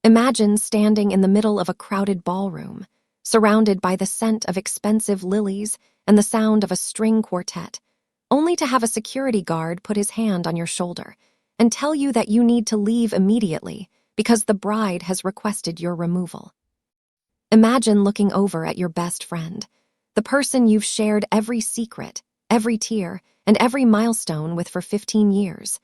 Imagine standing in the middle of a crowded ballroom, surrounded by the scent of expensive lilies and the sound of a string quartet, only to have a security guard put his hand on your shoulder and tell you that you need to leave immediately because the bride has requested your removal. Imagine looking over at your best friend, the person you've shared every secret, every tear, and every milestone with for 15 years,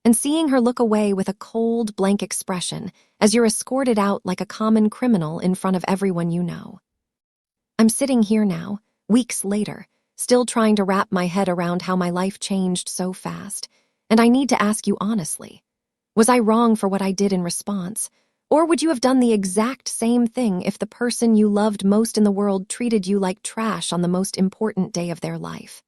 and seeing her look away with a cold, blank expression as you're escorted out like a common criminal in front of everyone you know. I'm sitting here now, weeks later, still trying to wrap my head around how my life changed so fast, and I need to ask you honestly, was I wrong for what I did in response? Or would you have done the exact same thing if the person you loved most in the world treated you like trash on the most important day of their life?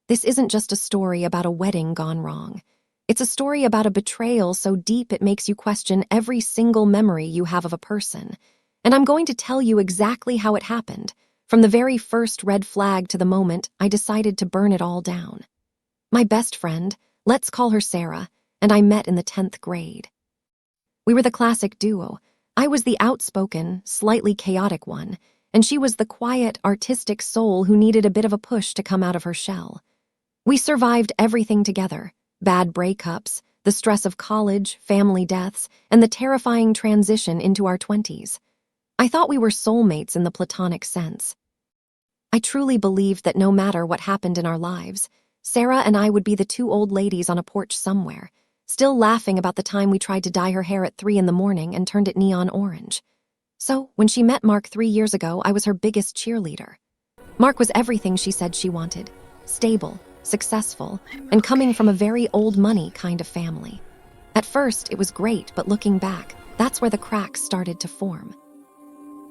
This isn't just a story about a wedding gone wrong. It's a story about a betrayal so deep it makes you question every single memory you have of a person. And I'm going to tell you exactly how it happened, from the very first red flag to the moment I decided to burn it all down. My best friend, let's call her Sarah, and I met in the 10th grade. We were the classic duo. I was the outspoken, slightly chaotic one, and she was the quiet, artistic soul who needed a bit of a push to come out of her shell. We survived everything together: bad breakups, the stress of college, family deaths, and the terrifying transition into our 20s. I thought we were soulmates in the platonic sense. I truly believed that no matter what happened in our lives, Sarah and I would be the two old ladies on a porch somewhere, still laughing about the time we tried to dye her hair at 3 a.m. and turned it neon orange. So, when she met Mark 3 years ago, I was her biggest cheerleader. Mark was everything she said she wanted: stable, successful, and coming from a very old money kind of family. At first, it was great, but looking back, that's where the cracks started to form.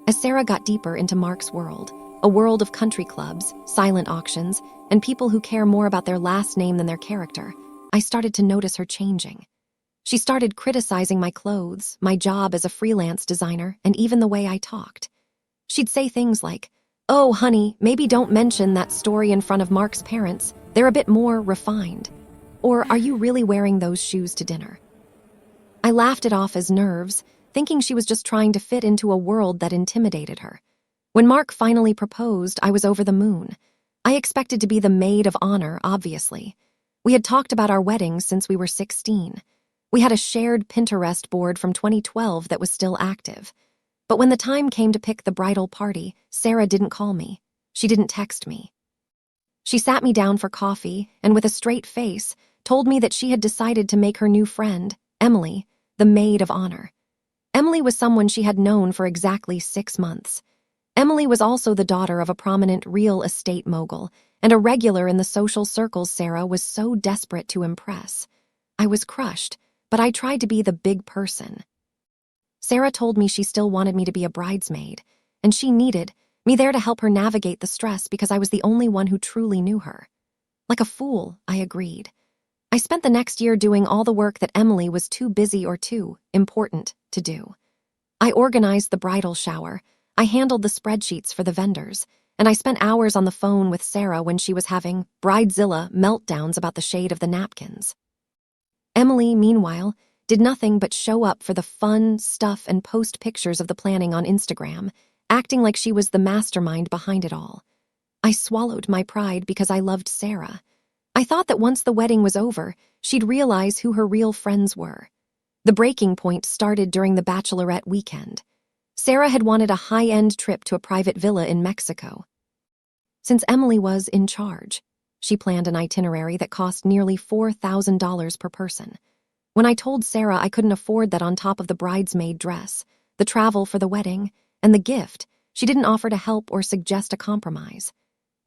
As Sarah got deeper into Mark's world, a world of country clubs, silent auctions, and people who care more about their last name than their character, I started to notice her changing. She started criticizing my clothes, my job as a freelance designer, and even the way I talked. She'd say things like, "Oh, honey, maybe don't mention that story in front of Mark's parents. They're a bit more refined." Or, "Are you really wearing those shoes to dinner?" I laughed it off as nerves, thinking she was just trying to fit into a world that intimidated her. When Mark finally proposed, I was over the moon. I expected to be the maid of honor, obviously. We had talked about our wedding since we were 16. We had a shared Pinterest board from 2012 that was still active. But when the time came to pick the bridal party, Sarah didn't call me. She didn't text me. She sat me down for coffee and, with a straight face, told me that she had decided to make her new friend, Emily, the maid of honor. Emily was someone she had known for exactly 6 months. Emily was also the daughter of a prominent real estate mogul and a regular in the social circles Sarah was so desperate to impress. I was crushed, but I tried to be the big person. Sarah told me she still wanted me to be a bridesmaid, and she needed me there to help her navigate the stress because I was the only one who truly knew her. Like a fool, I agreed. I spent the next year doing all the work that Emily was too busy or too important to do. I organized the bridal shower, I handled the spreadsheets for the vendors, and I spent hours on the phone with Sarah when she was having bridezilla meltdowns about the shade of the napkins. Emily, meanwhile, did nothing but show up for the fun stuff and post pictures of the planning on Instagram, acting like she was the mastermind behind it all. I swallowed my pride because I loved Sarah. I thought that once the wedding was over, she'd realize who her real friends were. The breaking point started during the bachelorette weekend. Sarah had wanted a high-end trip to a private villa in Mexico. Since Emily was in charge, she planned an itinerary that cost nearly $4,000 per person. When I told Sarah I couldn't afford that on top of the bridesmaid dress, the travel for the wedding, and the gift, she didn't offer to help or suggest a compromise.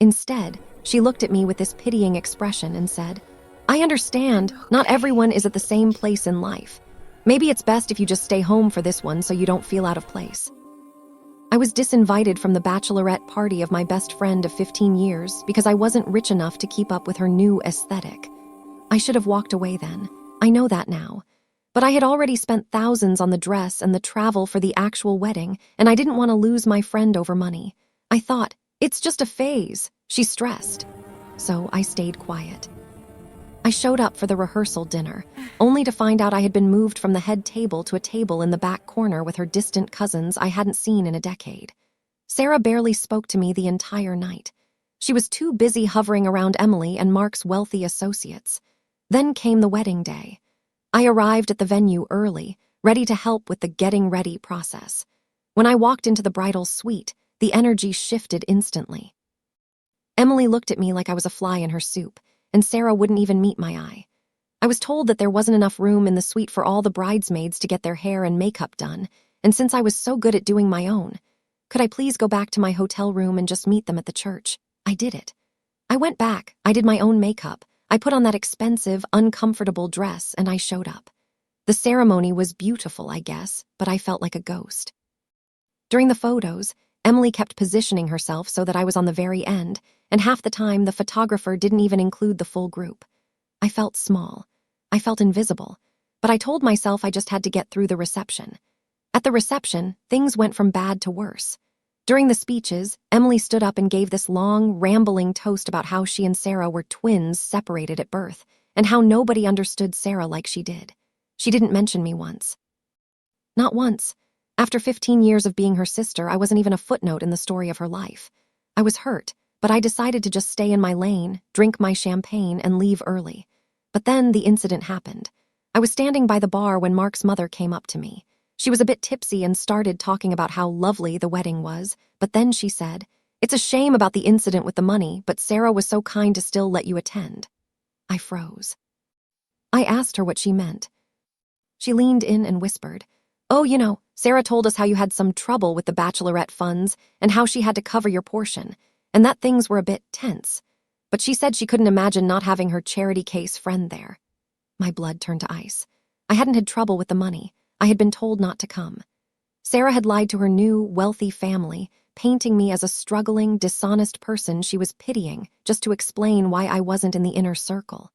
Instead, she looked at me with this pitying expression and said, "I understand, not everyone is at the same place in life. Maybe it's best if you just stay home for this one so you don't feel out of place." I was disinvited from the bachelorette party of my best friend of 15 years because I wasn't rich enough to keep up with her new aesthetic. I should have walked away then. I know that now. But I had already spent thousands on the dress and the travel for the actual wedding, and I didn't want to lose my friend over money. I thought, it's just a phase, she stressed. So I stayed quiet. I showed up for the rehearsal dinner, only to find out I had been moved from the head table to a table in the back corner with her distant cousins I hadn't seen in a decade. Sarah barely spoke to me the entire night. She was too busy hovering around Emily and Mark's wealthy associates. Then came the wedding day. I arrived at the venue early, ready to help with the getting ready process. When I walked into the bridal suite, the energy shifted instantly. Emily looked at me like I was a fly in her soup, and Sarah wouldn't even meet my eye. I was told that there wasn't enough room in the suite for all the bridesmaids to get their hair and makeup done, and since I was so good at doing my own, could I please go back to my hotel room and just meet them at the church? I did it. I went back, I did my own makeup, I put on that expensive, uncomfortable dress, and I showed up. The ceremony was beautiful, I guess, but I felt like a ghost. During the photos, Emily kept positioning herself so that I was on the very end, and half the time the photographer didn't even include the full group. I felt small. I felt invisible, but I told myself I just had to get through the reception. At the reception, things went from bad to worse. During the speeches, Emily stood up and gave this long, rambling toast about how she and Sarah were twins separated at birth, and how nobody understood Sarah like she did. She didn't mention me once. Not once. After 15 years of being her sister, I wasn't even a footnote in the story of her life. I was hurt, but I decided to just stay in my lane, drink my champagne, and leave early. But then the incident happened. I was standing by the bar when Mark's mother came up to me. She was a bit tipsy and started talking about how lovely the wedding was, but then she said, "It's a shame about the incident with the money, but Sarah was so kind to still let you attend." I froze. I asked her what she meant. She leaned in and whispered, "Oh, Sarah told us how you had some trouble with the bachelorette funds and how she had to cover your portion, and that things were a bit tense. But she said she couldn't imagine not having her charity case friend there." My blood turned to ice. I hadn't had trouble with the money. I had been told not to come. Sarah had lied to her new, wealthy family, painting me as a struggling, dishonest person she was pitying just to explain why I wasn't in the inner circle.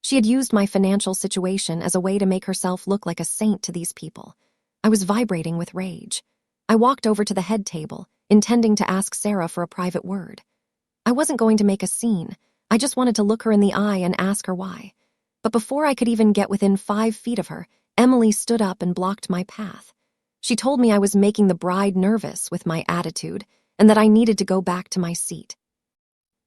She had used my financial situation as a way to make herself look like a saint to these people. I was vibrating with rage. I walked over to the head table, intending to ask Sarah for a private word. I wasn't going to make a scene. I just wanted to look her in the eye and ask her why. But before I could even get within 5 feet of her, Emily stood up and blocked my path. She told me I was making the bride nervous with my attitude and that I needed to go back to my seat.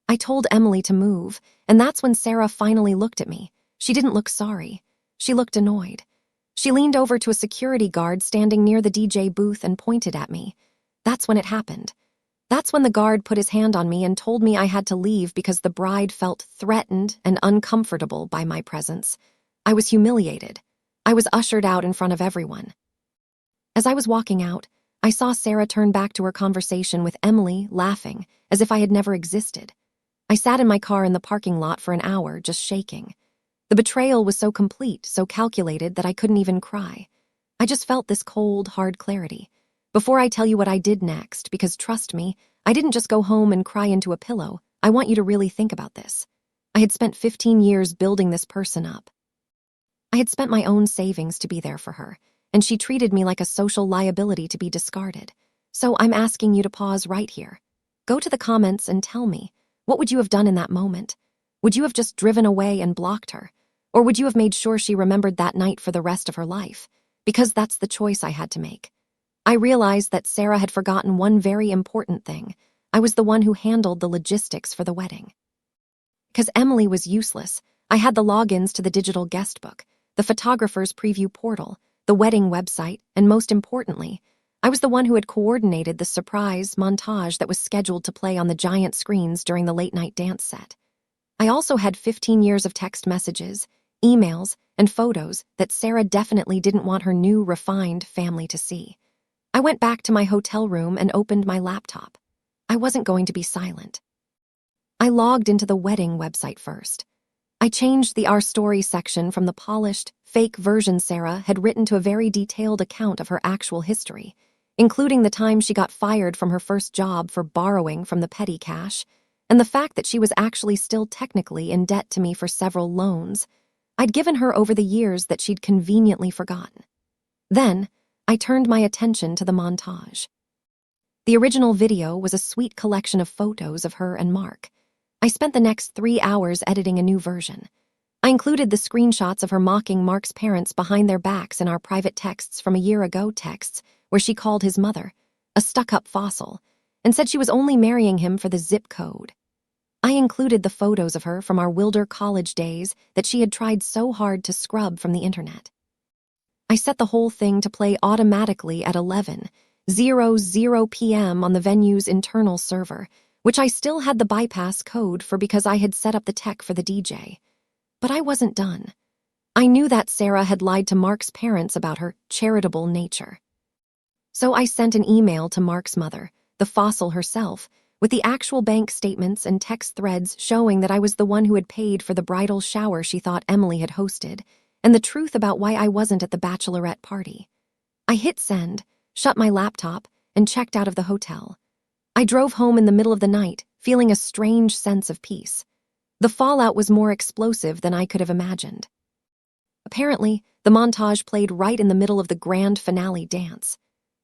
I told Emily to move, and that's when Sarah finally looked at me. She didn't look sorry. She looked annoyed. She leaned over to a security guard standing near the DJ booth and pointed at me. That's when it happened. That's when the guard put his hand on me and told me I had to leave because the bride felt threatened and uncomfortable by my presence. I was humiliated. I was ushered out in front of everyone. As I was walking out, I saw Sarah turn back to her conversation with Emily, laughing, as if I had never existed. I sat in my car in the parking lot for an hour, just shaking. The betrayal was so complete, so calculated that I couldn't even cry. I just felt this cold, hard clarity. Before I tell you what I did next, because trust me, I didn't just go home and cry into a pillow. I want you to really think about this. I had spent 15 years building this person up. I had spent my own savings to be there for her, and she treated me like a social liability to be discarded. So I'm asking you to pause right here. Go to the comments and tell me, what would you have done in that moment? Would you have just driven away and blocked her? Or would you have made sure she remembered that night for the rest of her life? Because that's the choice I had to make. I realized that Sarah had forgotten one very important thing. I was the one who handled the logistics for the wedding. Because Emily was useless, I had the logins to the digital guest book, the photographer's preview portal, the wedding website, and most importantly, I was the one who had coordinated the surprise montage that was scheduled to play on the giant screens during the late-night dance set. I also had 15 years of text messages, emails, and photos that Sarah definitely didn't want her new, refined family to see. I went back to my hotel room and opened my laptop. I wasn't going to be silent. I logged into the wedding website first. I changed the Our Story section from the polished, fake version Sarah had written to a very detailed account of her actual history, including the time she got fired from her first job for borrowing from the petty cash, and the fact that she was actually still technically in debt to me for several loans I'd given her over the years that she'd conveniently forgotten. Then, I turned my attention to the montage. The original video was a sweet collection of photos of her and Mark. I spent the next 3 hours editing a new version. I included the screenshots of her mocking Mark's parents behind their backs in our private texts from a year ago texts, where she called his mother a stuck-up fossil and said she was only marrying him for the zip code. I included the photos of her from our Wilder college days that she had tried so hard to scrub from the internet. I set the whole thing to play automatically at 11:00 p.m. on the venue's internal server, which I still had the bypass code for because I had set up the tech for the DJ. But I wasn't done. I knew that Sarah had lied to Mark's parents about her charitable nature. So I sent an email to Mark's mother, the fossil herself, with the actual bank statements and text threads showing that I was the one who had paid for the bridal shower she thought Emily had hosted, and the truth about why I wasn't at the bachelorette party. I hit send, shut my laptop, and checked out of the hotel. I drove home in the middle of the night, feeling a strange sense of peace. The fallout was more explosive than I could have imagined. Apparently, the montage played right in the middle of the grand finale dance.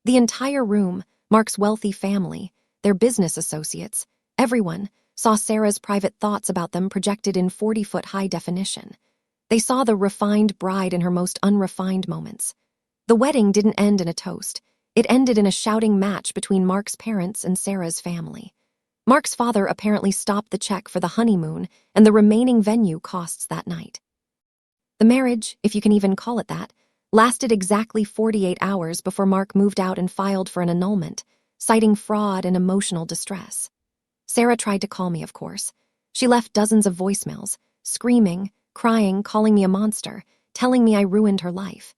The entire room, Mark's wealthy family, their business associates, everyone, saw Sarah's private thoughts about them projected in 40-foot high definition. They saw the refined bride in her most unrefined moments. The wedding didn't end in a toast. It ended in a shouting match between Mark's parents and Sarah's family. Mark's father apparently stopped the check for the honeymoon and the remaining venue costs that night. The marriage, if you can even call it that, lasted exactly 48 hours before Mark moved out and filed for an annulment, citing fraud and emotional distress. Sarah tried to call me, of course. She left dozens of voicemails, screaming, crying, calling me a monster, telling me I ruined her life.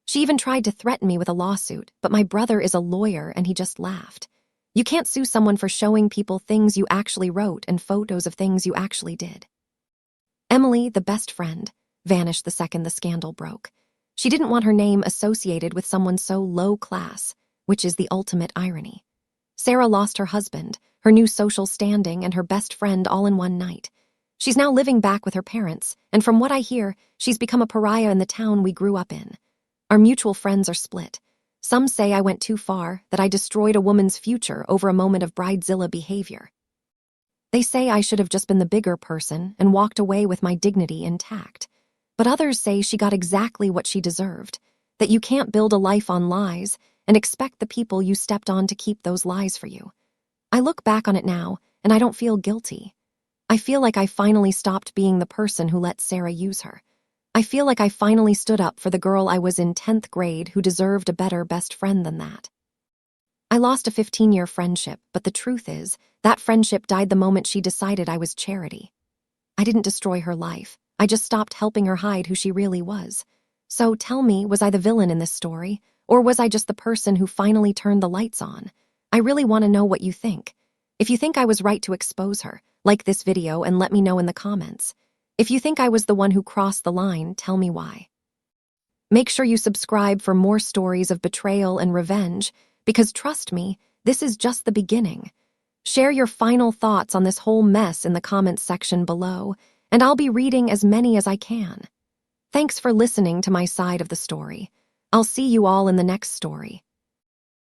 She even tried to threaten me with a lawsuit, but my brother is a lawyer and he just laughed. You can't sue someone for showing people things you actually wrote and photos of things you actually did. Emily, the best friend, vanished the second the scandal broke. She didn't want her name associated with someone so low class, which is the ultimate irony. Sarah lost her husband, her new social standing, and her best friend all in one night. She's now living back with her parents, and from what I hear, she's become a pariah in the town we grew up in. Our mutual friends are split. Some say I went too far, that I destroyed a woman's future over a moment of bridezilla behavior. They say I should have just been the bigger person and walked away with my dignity intact. But others say she got exactly what she deserved, that you can't build a life on lies and expect the people you stepped on to keep those lies for you. I look back on it now, and I don't feel guilty. I feel like I finally stopped being the person who let Sarah use her. I feel like I finally stood up for the girl I was in 10th grade who deserved a better best friend than that. I lost a 15-year friendship, but the truth is, that friendship died the moment she decided I was charity. I didn't destroy her life. I just stopped helping her hide who she really was. So tell me, was I the villain in this story? Or was I just the person who finally turned the lights on? I really want to know what you think. If you think I was right to expose her, like this video and let me know in the comments. If you think I was the one who crossed the line, tell me why. Make sure you subscribe for more stories of betrayal and revenge, because trust me, this is just the beginning. Share your final thoughts on this whole mess in the comments section below, and I'll be reading as many as I can. Thanks for listening to my side of the story. I'll see you all in the next story.